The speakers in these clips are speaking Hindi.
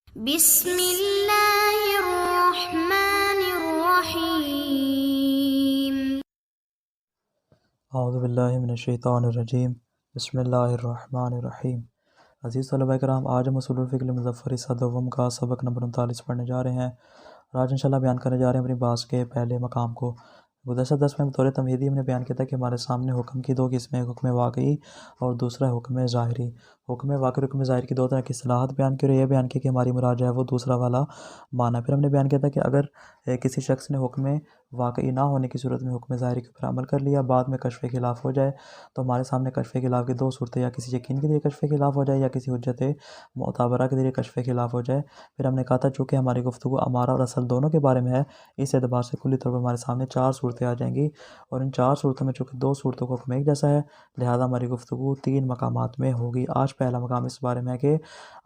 बिस्मिल्लाहिर्रहमानिर्रहीम। औज़ुबिल्लाहि मिनश्शैतानिर्रजीम। बिस्मिल्लाहिर्रहमानिर्रहीम। अज़ीज़ तलबा कराम, आज हम उसूलुल फ़िक़्ह मुज़फ़्फ़र हिस्सा दोम का सबक नंबर 39 पढ़ने जा रहे हैं और आज इंशाल्लाह बयान करने जा रहे हैं अपनी बात के पहले मकाम को। गुज़श्ता दर्स में बतौर तमहीदी हमने बयान किया था कि हमारे सामने हुक्म की दो किस्में, हुक्म वाक़ई और दूसरा हुक्म ज़ाहिरी। हुक्म वाक़ई, हुक्म ज़ाहिर की दो तरह की इस्तिलाहात बयान की और यह बयान किया कि हमारी मुराद जो है वो दूसरा वाला माना। फिर हमने बयान किया था कि अगर किसी शख्स ने हुक्म वाक़ई ना होने की सूरत में हुक्म ज़ाहिरी के ऊपर अमल कर लिया, बाद में कश्फ़ ख़िलाफ़ हो जाए, तो हमारे सामने कश्फ़ ख़िलाफ़ की दो सूरतें, या किसी यकीन के ज़रिए कश्फ़ ख़िलाफ़ हो जाए या किसी हुज्जत मुअतबरा के ज़रिए कश्फ़ ख़िलाफ़ हो जाए। फिर हमने कहा था चूँकि हमारी गुफ्तगू अमारा और असल दोनों के बारे में है, इस एतबार से कुल्ली तौर पर हमारे सामने चार सूरतें आ जाएंगी और इन चार सूरतों में चूँकि दो सूरतों का हुक्म एक जैसा है, लिहाजा हमारी गुफ्तगू तीन मकामात में होगी। आज पहला मकाम इस बारे में है कि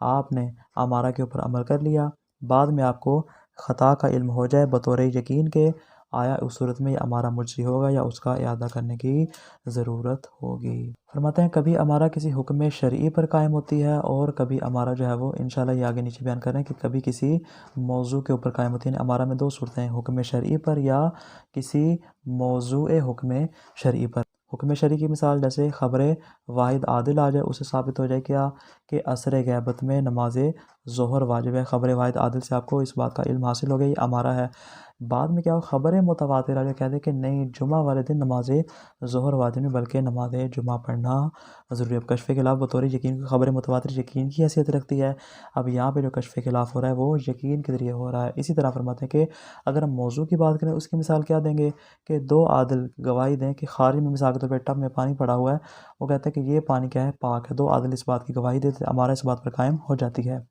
आपने अमारा के ऊपर अमल कर लिया, बाद में आपको ख़ता का इल्म हो जाए बतौर यकीन के, आया उस सूरत में अमारा मुजज़ी होगा या उसका इआदा करने की ज़रूरत होगी। फरमाते हैं कभी अमारा किसी हुक्म शरई पर कायम होती है और कभी अमारा जो है वो इंशाल्लाह ये आगे नीचे बयान कर रहे हैं कि कभी किसी मौजू के ऊपर कायम होती है। अमारा में दो सूरतें हैं, हुक्म शरई पर या किसी मौजूए हुक्म शरई पर। हुक्म शरई की मिसाल जैसे ख़बर वाहिद आदिल आ जाए, उससे साबित हो जाए क्या कि असर गैबत में नमाज ज़ोहर वाजिब है। ख़बर वाहिद आदिल से आपको इस बात का इल्म हासिल हो गया, ये अमारा है। बाद में क्या हो, ख़बर मुतवातिरा जो कहते हैं कि नहीं, जुमा वाले दिन नमाज ज़ोहर वाजिब नहीं बल्कि नमाज जुमा पढ़ना ज़रूरी है। अब कश्फ़ ख़िलाफ़ बतौर यकीन की ख़बर मुतवातिर यकीन की हैसियत रखती है। अब यहाँ पे जो कश्फ़ ख़िलाफ़ हो रहा है वो यकीन के ज़रिए हो रहा है। इसी तरह फरमाते हैं कि अगर हम मौजू की बात करें, उसकी मिसाल क्या देंगे कि दो आदिल गवाही दें कि खारिज में मिसाल के तौर पर टब में पानी पड़ा हुआ है, वो कहते हैं कि ये पानी क्या है, पाक है। दो आदिल इस बात की गवाही देते, हमारा इस बात पर कायम हो जाती है।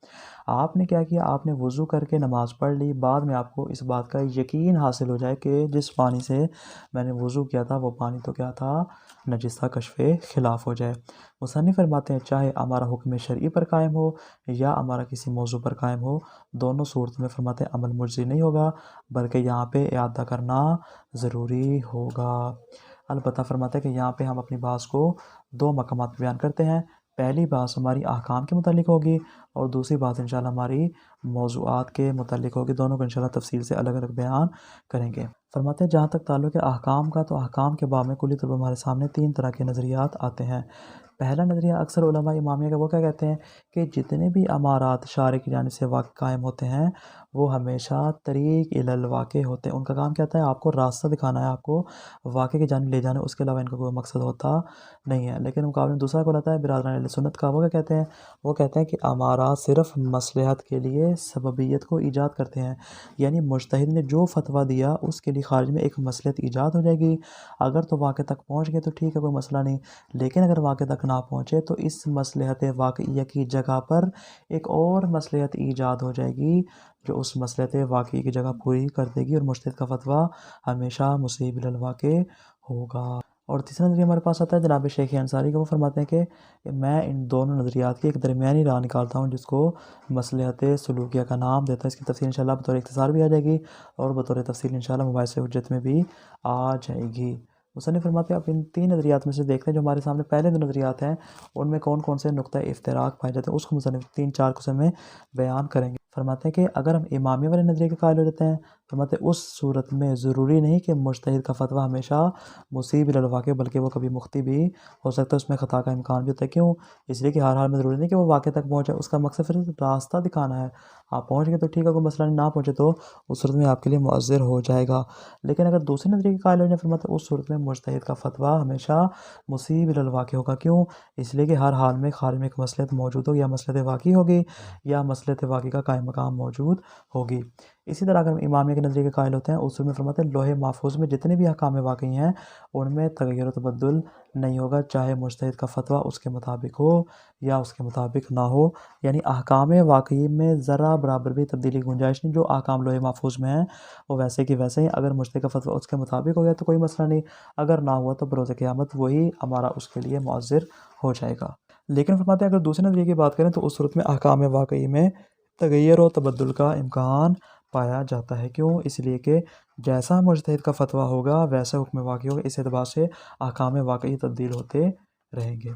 आपने क्या किया, आपने वज़ू करके नमाज़ पढ़ ली, बाद में आपको इस बात का यकीन हासिल हो जाए कि जिस पानी से मैंने वज़ू किया था वो पानी तो क्या था, नजिस था, कश्फ़ ख़िलाफ़ हो जाए। मुसन्निफ़ फरमाते हैं चाहे हमारा हुक्म शरई पर कायम हो या हमारा किसी मौजू पर कायम हो, दोनों सूरत में फरमाते हैं अमल मुजज़ी नहीं होगा बल्कि यहाँ पे इआदा करना ज़रूरी होगा। अलबत्ता फरमाते हैं कि यहाँ पे हम अपनी बात को दो मकामात पे बयान करते हैं। पहली बात हमारी अहकाम के मुतालिक होगी और दूसरी बात इंशाल्लाह हमारी मौज़ूआत के मुतालिक होगी। दोनों को इंशाल्लाह तफ़सील से अलग अलग बयान करेंगे। फरमाते हैं जहाँ तक ताल्लुक़ है अहकाम का, तो अहकाम के बाब में कुल्ली तौर पर हमारे सामने तीन तरह के नज़रियात आते हैं। पहला नज़रिया अक्सर उलमा इमामिया का, वो क्या कहते हैं कि जितने भी अमारात शारे की जानिब से वाक़ कायम होते हैं वो हमेशा तरीक़ इलल वाक़े होते हैं। उनका काम क्या होता है, आपको रास्ता दिखाना है, आपको वाक़े की जानिब ले जाना है, उसके अलावा इनका कोई मकसद होता नहीं है। लेकिन मुकाबले में दूसरा कौल आता है बिरादरान अहले सुन्नत का, वो क्या कहते हैं, वो कहते हैं कि अमारात सिर्फ़ मसलहत के लिए सबबियत को ईजाद करते हैं। यानी मुज्तहिद ने जो फ़तवा दिया उसके लिए ख़ारिज में एक मसलहत ईजाद हो जाएगी। अगर तो वाक़े तक पहुँच गए तो ठीक है, कोई मसला नहीं, लेकिन अगर वाक़े तक ना पहुँचे तो इस मसलहत वाक़इया की जगह पर एक और मसलहत ईजाद हो जाएगी जो उस मसलहत वाक़ई की जगह पूरी कर देगी और मुज्तहिद का फ़तवा हमेशा मुसीब इलल वाक़े होगा। और तीसरा नज़रिया हमारे पास आता है जनाब शेख अंसारी का, वो फरमाते हैं कि मैं इन दोनों नज़रियात की एक दरमियानी राह निकालता हूँ जिसको मसलहत सलूकिया का नाम देता है। इसकी तफ़सील इंशाल्लाह बतौर इख्तिसार भी आ जाएगी और बतौर तफ़सील इंशाल्लाह मुबाहिस हुज्जत में भी आ जाएगी। मुसन्निफ़ फरमाते हैं अब इन तीन नज़रियात में से देखते हैं जो हमारे सामने पहले दो नज़रियात हैं उनमें कौन कौन से नुक्ता इफ्तिराक पाए जाते हैं, उसको मुसन्निफ़ तीन चार किस्म में बयान करेंगे। फरमाते हैं कि अगर हम इमामी वाले नज़रिए के कायल हो जाते हैं, फरमाते हैं उस सूरत में ज़रूरी नहीं कि मुज्तहिद का फ़तवा हमेशा मुसीब इलल वाक़े, बल्कि वो कभी मुख्ती भी हो सकता है, उसमें ख़ता का इम्कान भी होता है। क्यों? इसलिए कि हर हाल में ज़रूरी नहीं कि वो वाक़े तक पहुँचे, उसका मकसद फिर रास्ता दिखाना है। आप पहुँच गए तो ठीक है, कोई मसला नहीं, ना पहुँचे तो उस सूरत में आपके लिए मुअज़्ज़र हो जाएगा। लेकिन अगर दूसरे नज़रिए के कायल हो जाए, फरमाते हैं उस सूरत में मुज्तहिद का फ़तवा हमेशा मुसीब इलल वाक़े होगा। क्यों? इसलिए कि हर हाल में ख़ारिज में एक मसलहत मौजूद होगी, या मसलहत वाक़ई होगी या मसलहत वाक़ई का कायम मकाम मौजूद होगी। इसी तरह अगर हम इमामिया के नज़रिए के कायल होते हैं, उस में फरमाते हैं लोहे महफूज़ में जितने भी अहकाम वाक़ई हैं उनमें तग़य्युर तबद्दुल नहीं होगा, चाहे मुज्तहिद का फ़तवा उसके मुताबिक हो या उसके मुताबिक ना हो। यानी अहकाम वाक़ई में ज़रा बराबर भी तब्दीली की गुंजाइश नहीं। जो अहकाम लोहे महफूज़ में हैं वो वैसे कि वैसे ही, अगर मुज्तहिद का फ़तवा उसके मुताबिक हो गया तो कोई मसला नहीं, अगर ना हुआ तो बरोज़ क़यामत वही हमारा उसके लिए मुअज़्ज़िर हो जाएगा। लेकिन फरमाते हैं अगर दूसरे नज़रिए की बात करें तो उस सूरत में अहकाम वाक़ई में तग़य्युर और तबद्दुल का इम्कान पाया जाता है। क्यों? इसलिए कि जैसा मुज्तहिद का फ़तवा होगा वैसा हुक्म वाक़ई होगा। इस एतबार से अहकाम वाक़ई तब्दील होते रहेंगे।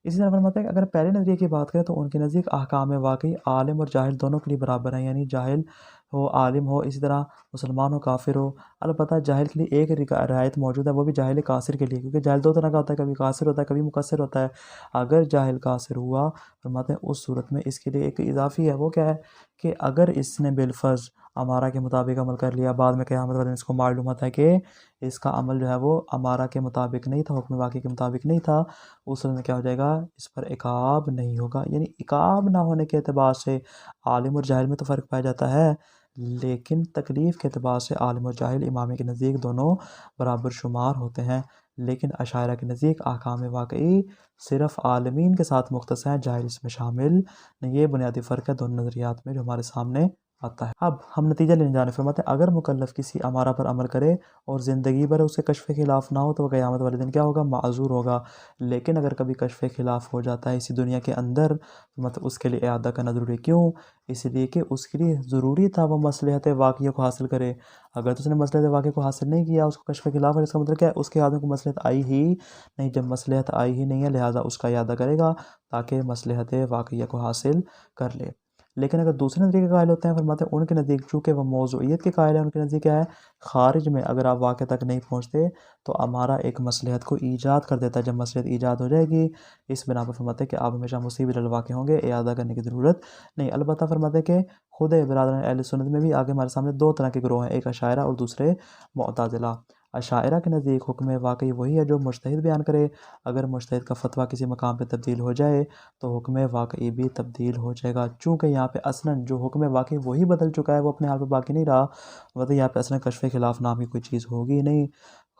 इसी तरह फरमाते हैं कि अगर पहले नज़रिए की बात करें तो उनके नज़दीक अहकाम वाकई आलिम और जाहिल दोनों के लिए बराबर हैं, यानी जाहिल हो आलिम हो, इसी तरह मुसलमान हो काफिर हो। अलबत्ता जाहिल के लिए एक रियायत मौजूद है, वो भी जाहिल कासिर के लिए, क्योंकि जाहिल दो तरह का होता है, कभी कासिर होता है कभी मुकस्सिर होता है। अगर जाहिल कासिर हुआ फरमाते हैं उस सूरत में इसके लिए एक इजाफी है, वो क्या है कि अगर इसने बिलफर्ज अमारा के मुताबिक अमल कर लिया, बाद में क़यामत वाले दिन इसको मालूम होता है कि इसका अमल जो है वो अमारा के मुताबिक नहीं था, हुक्म वाक़ई के मुताबिक नहीं था, उस समय क्या हो जाएगा, इस पर इकाब नहीं होगा। यानी इकाब ना होने के अतबार से आलिम और जाहिल में तो फ़र्क पाया जाता है, लेकिन तकलीफ़ के अतबार से आलिम और जाहिल इमाम के नज़दीक दोनों बराबर शुमार होते हैं। लेकिन अशायरा के नज़दीक अहकाम वाक़ई सिर्फ़ आलिमीन के साथ मुख्तस हैं, जाहिल इसमें शामिल नहीं। ये बुनियादी फ़र्क है दोनों नज़रियात में जो हमारे सामने आता है। अब हम नतीजा लेने जाने फरमाते हैं, अगर मुकल्लफ़ किसी अमारा पर अमल करे और ज़िंदगी भर उसके कश्फ़ के खिलाफ़ ना हो तो वह क़यामत वाले दिन क्या होगा, माज़ूर होगा। लेकिन अगर कभी कश्फ़ के खिलाफ़ हो जाता है इसी दुनिया के अंदर, तो मतलब उसके लिए इआदा करना ज़रूरी क्यों, इसलिए कि उसके लिए ज़रूरी था वह मसलहत वाक़िया को हासिल करे। अगर तो उसने मसलहत वाक़िया को हासिल नहीं किया, उसको कश्फ़ के खिलाफ़ है, इसका मतलब क्या है, उसके हाथ में कोई मसलहत आई ही नहीं। जब मसलहत आई ही नहीं है लिहाजा उसका इआदा करेगा ताकि मसलहत वाक़िया को हासिल कर ले। लेकिन अगर दूसरे नज़रिए के कायल होते हैं फरमाते हैं उनके नज़दीक चूँकि वह मौज़ूइयत के कायल है, उनके नज़दीक क्या है, ख़ारिज में अगर आप वाक़े तक नहीं पहुँचते तो हमारा एक मसलहत को ईजाद कर देता है। जब मसलहत ईजाद हो जाएगी इस बिना पर फरमाते हैं कि आप हमेशा मुसीब वाक़े होंगे, इआदा करने की ज़रूरत नहीं। अलबत्ता फरमाते हैं कि खुद बिरादरान अहले सुन्नत में भी आगे हमारे सामने दो तरह के गिरोह हैं, एक अशायरा और दूसरे मुअतज़िला। अशायरा के नज़दीक हुक्म वाक़ई वही है जो मुज्तहिद बयान करे। अगर मुज्तहिद का फ़तवा किसी मकाम पे तब्दील हो जाए तो हुक्म वाक़ई भी तब्दील हो जाएगा। चूँकि यहाँ पे असलन जो हुक्म वाक़ई वही बदल चुका है, वो अपने हाल पे बाकी नहीं रहा, मतलब यहाँ पे असलन कश्फ़ खिलाफ़ नाम की कोई चीज़ होगी ही नहीं।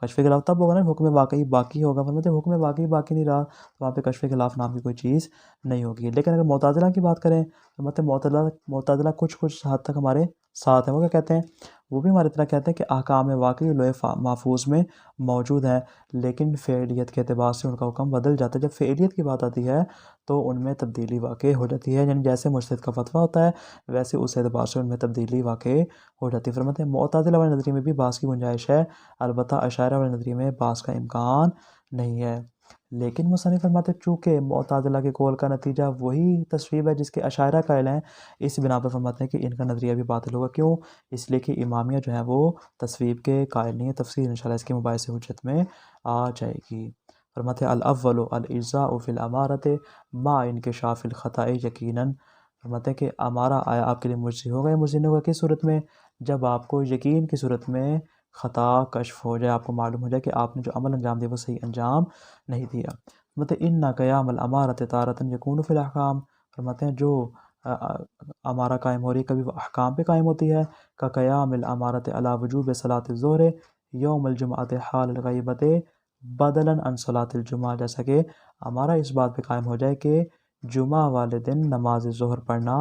कश्फ़ खिलाफ़ तब होगा ना हुक्म वाक़ई बाकी होगा, मतलब जब हुक्म वाक़ई बाकी नहीं रहा तो वहाँ पे कश्फ़ खिलाफ़ नाम की कोई चीज़ नहीं होगी। लेकिन अगर मुअतज़िला की बात करें तो मतलब मुअतज़िला कुछ हद तक हमारे साथ हैं। वो क्या कहते हैं, वो भी हमारी तरह कहते हैं कि अहकाम वाक़ई लौह महफूज़ में मौजूद हैं, लेकिन फ़ेलियत के एतबार से उनका हुक्म बदल जाता है। जब फ़ेलियत की बात आती है तो उनमें तब्दीली वाक़ई हो जाती है, यानी जैसे मुज्तहिद का फ़तवा होता है वैसे उस एतबार से उनमें तब्दीली वाक़ई हो जाती है। फरमाते हैं मुअतज़िला वाले नज़रिए में भी बास की गुंजाइश है, अलबत्ता अशायरा वाले नज़रिए में बास का इम्कान नहीं है। लेकिन मुसन्निफ़ फरमाते हैं चूँकि मुअतज़िला के कौल का नतीजा वही तस्वीब है जिसके अशायरा कायल हैं, इस बिना पर फरमाते हैं कि इनका नज़रिया भी बातिल होगा। क्यों? इसलिए कि इमामिया जो है वो तस्वीब के कायल नहीं है। तफसील इंशाअल्लाह इसके मुबाहिसे हुज्जत में आ जाएगी। फरमाते हैं अल अव्वलु अल इज़्ज़ाउ फ़िल अमारति मा इंकिशाफ़िल ख़ताइ यकीनन। फरमाते हैं कि अमारा आया आपके लिए मुजज़ी होगा या मुजज़ी नहीं होगा, किस सूरत में, जब आपको यकीन की सूरत में ख़ता कश्फ़ हो जाए, आपको मालूम हो जाए कि आपने जो अमल अंजाम दिया वो सही अंजाम नहीं दिया। मतलब इन्ना क़यामल अमारत तारतन यकूनु फ़िल अहकाम। फरमाते हैं जो अमारा कायम हो रही है कभी वो अहकाम पे कायम होती है, का क़यामिल अमारत अला वुजूब सलातिज़ ज़ोहर यौमल जुमअत हाल ग़ैबत बदलन अन सलातिल जुमा। जैसा कि हमारा इस बात पे कायम हो जाए कि जुमा वाले दिन नमाज ज़ोहर पढ़ना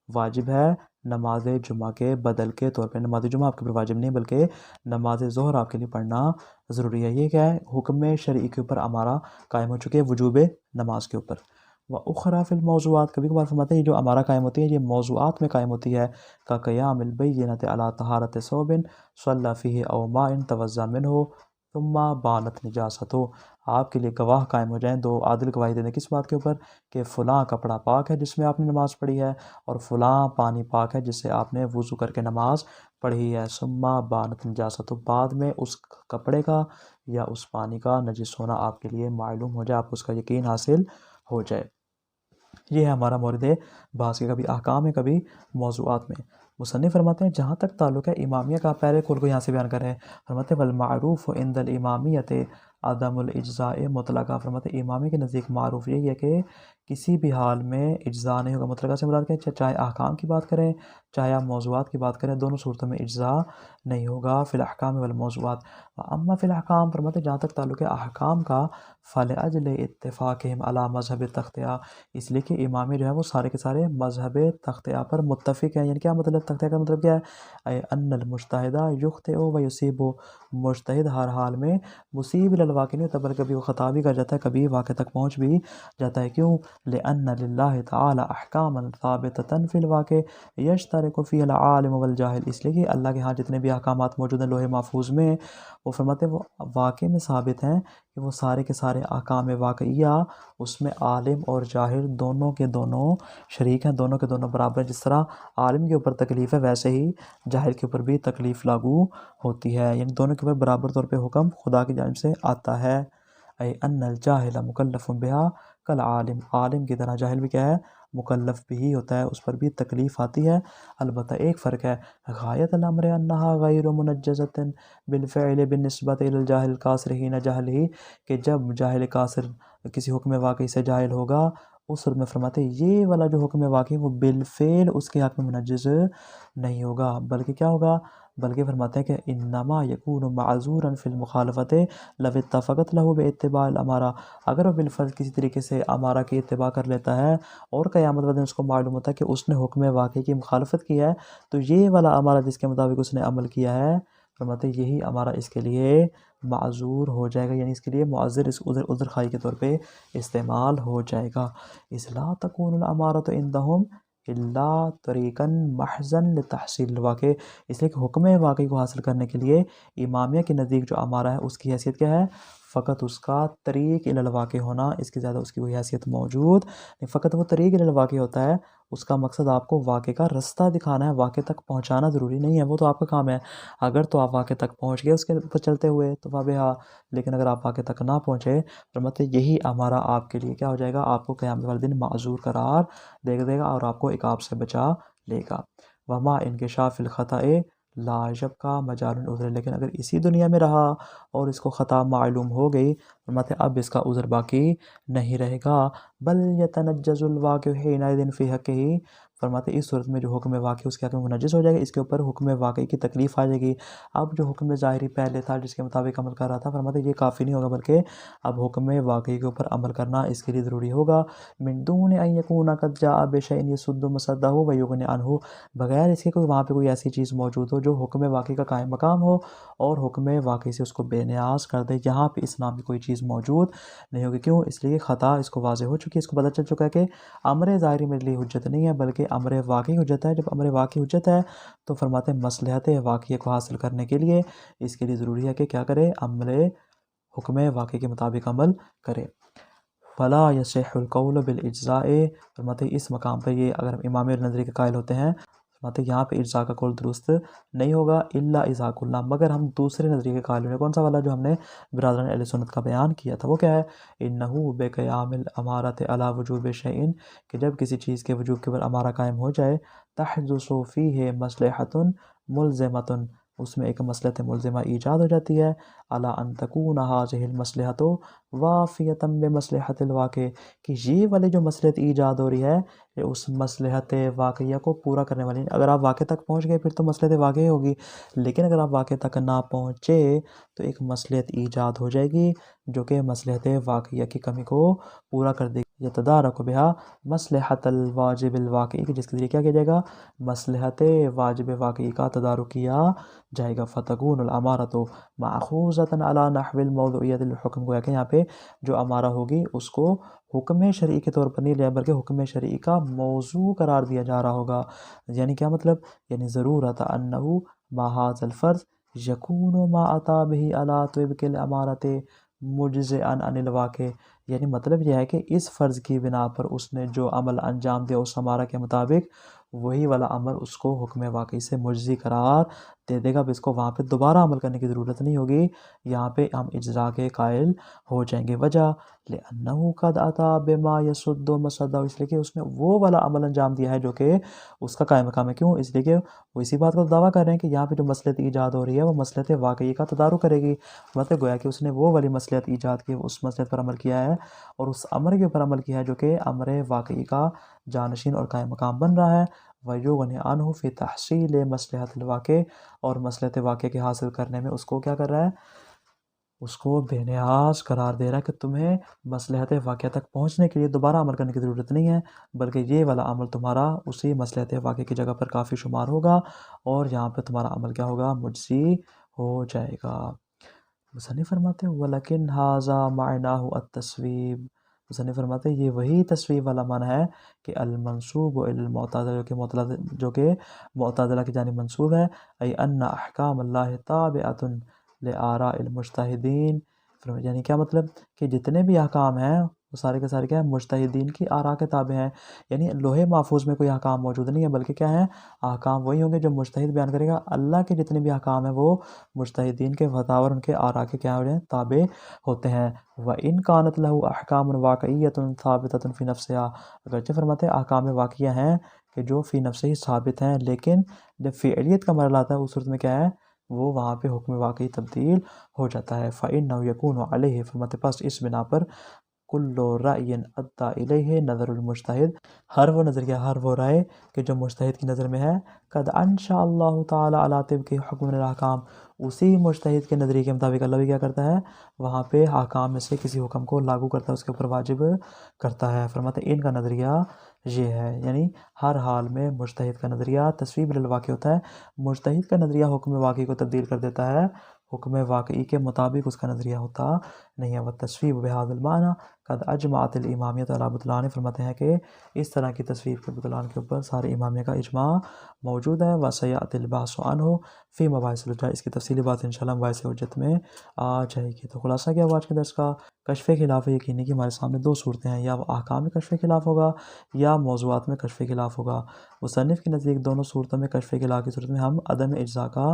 वाजिब है, नमाज जुमा के बदल के तौर पे। नमाज जुमा आपके ऊपर वाजिब नहीं बल्कि नमाज ज़ोहर आपके लिए पढ़ना ज़रूरी है। ये क्या है, हुक्म शरई के ऊपर हमारा कायम हो चुके हैं, वजूब नमाज के ऊपर। व उख़रा फ़िल मौज़ूआत, कभी कभार फरमाते हैं ये जो हमारा कायम होती है ये मौज़ूआत में कायम होती है, का क़यामिल बय्यिनति अला तहारत सौबिन सल्ला फ़ीहि औ माइन तवज़्ज़ा मिन्हु सुम्मा बानत निजासतु। आपके लिए गवाह कायम हो जाएँ, दो आदिल गवाही दे दें किस बात के ऊपर, कि फ़लाँ कपड़ा पाक है जिसमें आपने नमाज़ पढ़ी है, और फ़लाँ पानी पाक है जिससे आपने वज़ू करके नमाज़ पढ़ी है। सुम्मा बानत निजासतु, बाद में उस कपड़े का या उस पानी का नजिस होना आपके लिए मालूम हो जाए, आप उसका यकीन हासिल हो जाए। ये है हमारा मौरिद बास के, कभी अहकाम है कभी मौज़ूआत में। मुसन्निफ़ फरमाते हैं जहाँ तक ताल्लुक़ है इमामिया का, पहले कौल को यहाँ से बयान कर रहे हैं। फरमाते हैं वल मारूफ़ इंदल इमामियत अदमुल इज्ज़ाए मुतलक़ा। फरमाते हैं इमामी के नज़दीक मारूफ़ यही है कि किसी भी हाल में इज्ज़ा नहीं होगा। मुतलक़ा से मुराद क्या है, चाहे अहकाम की बात करें चाहे आप मौज़ूआत की बात करें, दोनों सूरतों में इज्ज़ा नहीं होगा। फ़िल अहकाम वल मौज़ूआत अम्मा फ़िल अहकाम, फरमाते हैं जहाँ तक ताल्लुक़ है अहकाम का, फ़लअजल इत्तिफ़ाक़िहिम अला मज़हब तख़्तिया, इसलिए कि इमामी जो है वो सारे के सारे मज़हब तख़्तिया पर मुत्तफ़िक़ हैं। यानी क्या मतलब, तख़्तिया का मतलब क्या है, अन्नल मुज्तहिदा युख़्तिउ व युसीबु, मुज्तहिद हर हाल में मुसीब इलल वाक़ि नहीं होता बल्कि कभी वो ख़ता भी कर जाता है, कभी वाक़े तक पहुँच भी जाता है। क्यों? लिअन्न लिल्लाहि तआला अहकामन साबिततन फ़िल वाक़ि यश्तरिकु फ़ीहल आलिम वल जाहिल, इसलिए कि अल्लाह के यहाँ जितने भी अहकामात मौजूद हैं लोहे महफूज़ में, वो फरमाते हैं वो वाक़े में साबित हैं कि वो सारे के सारे अहकाम वाक़इया उसमें आलिम और जाहिल दोनों के दोनों शरीक हैं, दोनों के दोनों बराबर हैं। जिस तरह आलिम के ऊपर तकलीफ़ है वैसे ही जाहिल के ऊपर भी तकलीफ़ लागू होती है, यानी दोनों के ऊपर बराबर तौर पे हुक्म खुदा की जानिब से आता है। ऐ अन्नल जाहिल मुकल्लफ़ुन बिहा कल आलिम, आलिम की तरह जाहिल भी क्या है, मुकल्लफ़ भी होता है, उस पर भी तकलीफ़ आती है। अलबत्ता एक फ़र्क है, गायतुल अम्र अन्नहा गैरु मुनज्जज़तिन बिल-फ़िअल बिनिस्बत इलल जाहिल कासिर हिन जहलिही, कि जब जाहिल कासिर किसी हुक्म वाक़ई से जाहिल होगा उस सूरत में फरमाते हैं ये वाला जो हुक्म वाक़ई वो बिल-फ़िल उसके हक़ में मुनज्जिज़ नहीं होगा, बल्कि क्या होगा, बल्कि फरमाते हैं कि इन्नमा यकूनु माज़ूरन फ़िल मुखालफ़ति लव इत्तफ़क़त लहू बिइत्तिबाइल अमारा, अगर वो बिलफ़र्ज़ किसी तरीके से अमारा की इत्तिबा कर लेता है और क़यामत वाले दिन उसको मालूम होता है कि उसने हुक्म वाक़ई की मुखालफ़त की है, तो ये वाला अमारा जिसके मुताबिक उसने अमल किया है, फरमाते हैं यही अमारा इसके लिए माज़ूर हो जाएगा, यानी इसके लिए मुअज़्ज़र, इस उज़्र ख़ाई के तौर पे इस्तेमाल हो जाएगा। इसला तकूनुल अमारतु इंदहुम इल्ला तरीक़न महज़न लितहसील वाक़े, इसलिए कि हुक्म वाक़ई को हासिल करने के लिए इमामिया के नज़दीक जो अमारा है उसकी हैसियत क्या है, फ़कत उसका तरीक़ इलल वाक़े होना, इसके ज़्यादा उसकी कोई हैसियत मौजूद नहीं। फ़कत वो तरीक़ इलल वाक़े होता है, उसका मकसद आपको वाक़े का रास्ता दिखाना है, वाक़े तक पहुँचाना ज़रूरी नहीं है, वो तो आपका काम है। अगर तो आप वाक़े तक पहुँच गए उसके ऊपर चलते हुए तो फ़बिहा, लेकिन अगर आप वाक़े तक ना पहुँचे तो मतलब यही अमारा आपके लिए क्या हो जाएगा, आपको क़यामत वाले दिन माज़ूर करार दे देगा और आपको इक़ाब से बचा लेगा। वमा इंकिशाफ़िल ख़ताए ला यब्क़ा मजालुल उज़्र, लेकिन अगर इसी दुनिया में रहा और इसको ख़ता मालूम हो गई तो मतलब अब इसका उज़्र बाकी नहीं रहेगा। बल यतनज्जज़ुल वाक़िअ हिनइज़िन फ़ी हक़्क़िही, फरमाते इस सूरत में जो हुक्म वाक़ई उसके हक़ में मुनज्जिस हो जाएगा, इसके ऊपर हुक्म वाक़ई की तकलीफ़ आ जाएगी। अब जो हुक्म ज़ाहिरी पहले था जिसके मुताबिक अमल कर रहा था, फरमाते ये काफ़ी नहीं होगा, बल्कि अब हुक्म वाक़ई के ऊपर अमल करना इसके लिए ज़रूरी होगा। मिन दून अन यकूना क़द जाअ बिशैइन यसुद्दु मसद्दहु व युग़नि अन्हु, बगैर इसके कोई वहाँ पे कोई ऐसी चीज़ मौजूद हो जो हुक्म वाक़ई का कायम मकाम हो और हुक्म वाक़ई से उसको बेनियाज़ कर दे। यहाँ पे इस नाम की कोई चीज़ मौजूद नहीं होगी, क्यों, इसलिए ख़ता इसको वाज़ेह हो चुकी है, इसको पता चल चुका है कि अम्र ज़ाहिरी मेरे लिए हुज्जत नहीं है बल्कि अम्र वाक़ई हुज्जत है। जब अम्र वाक़ई हुज्जत है तो फरमाते हैं मसलहत वाक़ई को हासिल करने के लिए इसके लिए ज़रूरी है कि क्या करे, अम्र हुक्म वाक़ई के मुताबिक अमल करे। फ़ला यसिहुल क़ौलु बिल इज्ज़ाए, फरमाते इस मकाम पर ये अगर हम इमाम नज़री के कायल होते हैं, फरमाते यहाँ पे इज्ज़ा का कौल दुरुस्त नहीं होगा, इल्ला इज़ा कुल्ना, मगर हम दूसरे नज़रिए के कायल होंगे। कौन सा वाला जो हमने बिरादरान अहले सुन्नत का बयान किया था, वो क्या है, इन्नहु बेक़यामिल अमारत अला वुजूबि शैइन, कि जब किसी चीज़ के वजूब के ऊपर अमारा कायम हो जाए, तहदुसु फ़ीहि मसलहतुन मुल्ज़िमतुन, उसमें एक मसलहत मुल्ज़िमा ईजाद हो जाती है। अला अन तकून हाज़िहिल मसलहतु वाफ़ियतन बिमसलहतिल वाक़ि, कि ये वाली जो मसलहत ईजाद हो रही है ये उस मसलहत वाक़िया को पूरा करने वाली है। अगर आप वाक़े तक पहुँच गए फिर तो मसलहत वाक़ई होगी, लेकिन अगर आप वाक़े तक ना पहुँचे तो एक मसलहत ईजाद हो जाएगी जो कि मसलहत वाक़िया की कमी को पूरा कर देगी। यतदारकु बिहा मसलहतल वाजिबिल वाक़ई, कि जिसके ज़रिए क्या किया जाएगा, मसलहत वाजिब वाक़ई का तदारुक किया जाएगा। फ़तकूनुल अमारतु माख़ूज़तन अला नहविल मौज़ूइयतिल हुक्म, को यहाँ पे जो अमारा होगी उसको हुक्म शरई के तौर पर नहीं लिया बल्कि हुक्म शरई का मौजू करार दिया जा रहा होगा। यानी क्या मतलब, यानी ज़रूरत अन्नहु मा हाज़ल फ़र्ज़ यकूनु मा अता बिही अला तिब्क़िल अमारति मुज्ज़िअन अनिल वाक़ि, यानी मतलब यह है कि इस फ़र्ज़ की बिना पर उसने जो अमल अंजाम दिया उस अमारा के मुताबिक, वही वाला अमल उसको हुक्म वाक़ई से मुज्ज़ी करार दे देगा। अब इसको वहाँ पे दोबारा अमल करने की ज़रूरत नहीं होगी, यहाँ पे हम इज्ज़ा के कायल हो जाएंगे। वजह लिअन्नहु क़द अता बिमा यसुद्दु मसद्दहु, इसलिए कि उसने वो वाला अमल अंजाम दिया है जो कि उसका कायम मकाम है। क्यों, इसलिए कि वो इसी बात का दावा कर रहे हैं कि यहाँ पे जो मसलहत ईजाद हो रही है वो मसलहत वाक़ई का तदारुक करेगी। मतलब गोया कि उसने वो वाली मसलहत ईजाद की, उस मसलहत पर अमल किया है और उस अमर के ऊपर अमल किया है जो कि अमर वाक़ई का जानशीन और कायम मकाम बन रहा है। वयुग़नि अन्हु फ़ी तहसील मसलहतिल वाक़ि, और मसलहत वाक़ई के हासिल करने में उसको क्या कर रहा है, उसको बेनियाज़ करार दे रहा है कि तुम्हें मसलहत वाक़या तक पहुँचने के लिए दोबारा अमल करने की ज़रूरत नहीं है, बल्कि ये वाला अमल तुम्हारा उसी मसलहत वाक़ई की जगह पर काफ़ी शुमार होगा और यहाँ पे तुम्हारा अमल क्या होगा, मुज्ज़ी हो जाएगा। मुसन्निफ़ फरमाते हैं वलकिन हाज़ा मायनाहु अत-तस्वीब, मुसन्निफ़ फरमाते हैं ये वही तस्वीब वाला माना है कि अल-मंसूब इलल मुअतज़िला, जो कि मुअतज़िला की जानिब मंसूब है। ऐ अन्ना अहकाम अल्लाह ताबिअतुन लिआराइल मुज्तहिदीन, यानी क्या मतलब कि जितने भी अहकाम हैं वो सारे के सारे क्या है, मुज्तहिदीन की आरा के ताबे हैं। यानी लोहे महफूज में कोई अहकाम मौजूद नहीं है, बल्कि क्या है, अहकाम वही होंगे जो मुज्तहिद बयान करेगा। अल्लाह के जितने भी अहकाम हैं वो मुज्तहिदीन के फतावर उनके आरा के क्या हो रहे हैं, ताबे होते हैं। व इन कानत लहू अहकाम वाक़इयतुन साबिततुन फ़ी नफ्सिहा, अगरचे फरमाते हैं अहकाम वाक़िया हैं कि जो फ़ी नफ्से ही साबित हैं, लेकिन जब फ़िअलियत का मरहला आता है उस सूरत में क्या है, वो वहाँ पे हुक्म वाक़ई तब्दील हो जाता है। फ़इन्नहु यकूनु अलैहि, फरमाते पास इस बिना पर कुल्लु रअयिन अद्दा इलैहि नज़रुल मुज्तहिद, हर वो नज़रिया, हर वो राय कि जो मुज्तहिद की नज़र में है, कद अंशा अल्लाहु ताला अला तिब्क़ि हुक्म मिनल अहकाम, उसी मुज्तहिद के नज़रिए के मुताबिक अल्लाह भी क्या करता है, वहाँ पे अहकाम में से किसी हुक्म को लागू करता है, उसके ऊपर वाजिब करता है। फरमाते इनका नज़रिया ये है, यानी हर हाल में मुज्तहिद का नज़रिया तस्वीब लिल वाक़ि होता है। मुज्तहिद का नज़रिया हुक्म वाक़ई को तब्दील कर देता है, हुक्म वाक़ई के मुताबिक उसका नज़रिया होता नहीं है। व तस्वीब बिहाज़िल माना कद अजमाअतिल इमामियत अला बुतलान, फरमाते हैं कि इस तरह की तस्वीर के बुतलान के ऊपर सारे इमामिया का इजमा मौजूद है। व सयातिल बहसु अन्हु फ़ी मबाहिसिल हुज्जा, इसकी तफसीली बात इंशाअल्लाह मबाहिस हुज्जत में आ जाएगी। तो खुलासा क्या हुआ आज के दर्स का, कश्फ़े खिलाफ़ यकीनी कि हमारे सामने दो सूरतें हैं, या अहकाम में कश्फ़े खिलाफ़ होगा या मौज़ूआत में कश्फ़े खिलाफ़ होगा। मुसन्निफ़ के नज़दीक दोनों सूरतों में कश्फ़े खिलाफ़ की सूरत में हम अदम इज्ज़ा का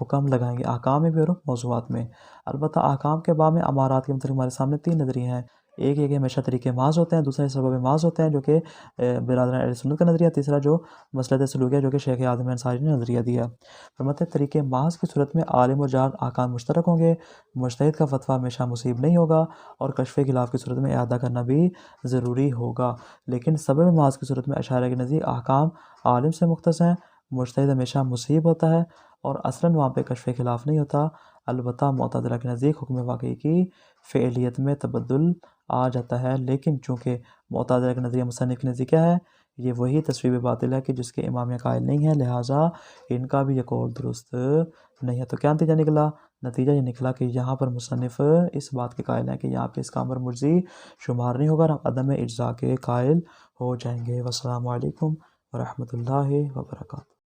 हुक्म लगाएंगे, अहकाम में भी और मौज़ूआत में। अलबत्ता अहकाम के बाब में अमारात के मतलब हमारे सामने तीन नज़रिए हैं। एक ये कि हमेशा तरीके माज़ होते हैं, दूसरा सबब माज़ होते हैं जो कि बिरादरान अहले सुन्नत का नज़रिया, तीसरा जो मसलत सलूक है जो कि शेख आज़म अंसारी ने नज़रिया दिया। फरमाते हैं तरीके माज़ की सूरत में आलिम और जाहिल अहकाम मुश्तरक होंगे, मुज्तहिद का फतवा हमेशा मुसीब नहीं होगा, और कश्फ़े खिलाफ़ की सूरत में इआदा करना भी ज़रूरी होगा। लेकिन सबब माज़ की सूरत में अशायरा के नज़दीक अहकाम आलिम से मुख्तस हैं, मुज्तहिद हमेशा मुसीब होता है, और असलन वहाँ पे कश्फ़े खिलाफ़ नहीं होता। अलबत्ता मुअतज़िला के नज़दीक हुक्म वाक़ई की फ़ेलियत में तबद्दुल आ जाता है। लेकिन चूँकि मुअतज़िला के नज़रिया मुसन्निफ़ के नज़दीक क्या है, ये वही तस्वीब बातिल है कि जिसके इमामिया कायल नहीं है, लिहाजा इनका भी ये कौल दुरुस्त नहीं है। तो क्या नतीजा निकला? नतीजा ये निकला कि यहाँ पर मुसन्निफ़ इस बात के कायल हैं कि यहाँ पे इसका अमर मुज्ज़ी शुमार नहीं होगा और हम अदम इज्ज़ा के कायल हो जाएंगे। वस्सलामु अलैकुम व रहमतुल्लाहि व बरकातुहू।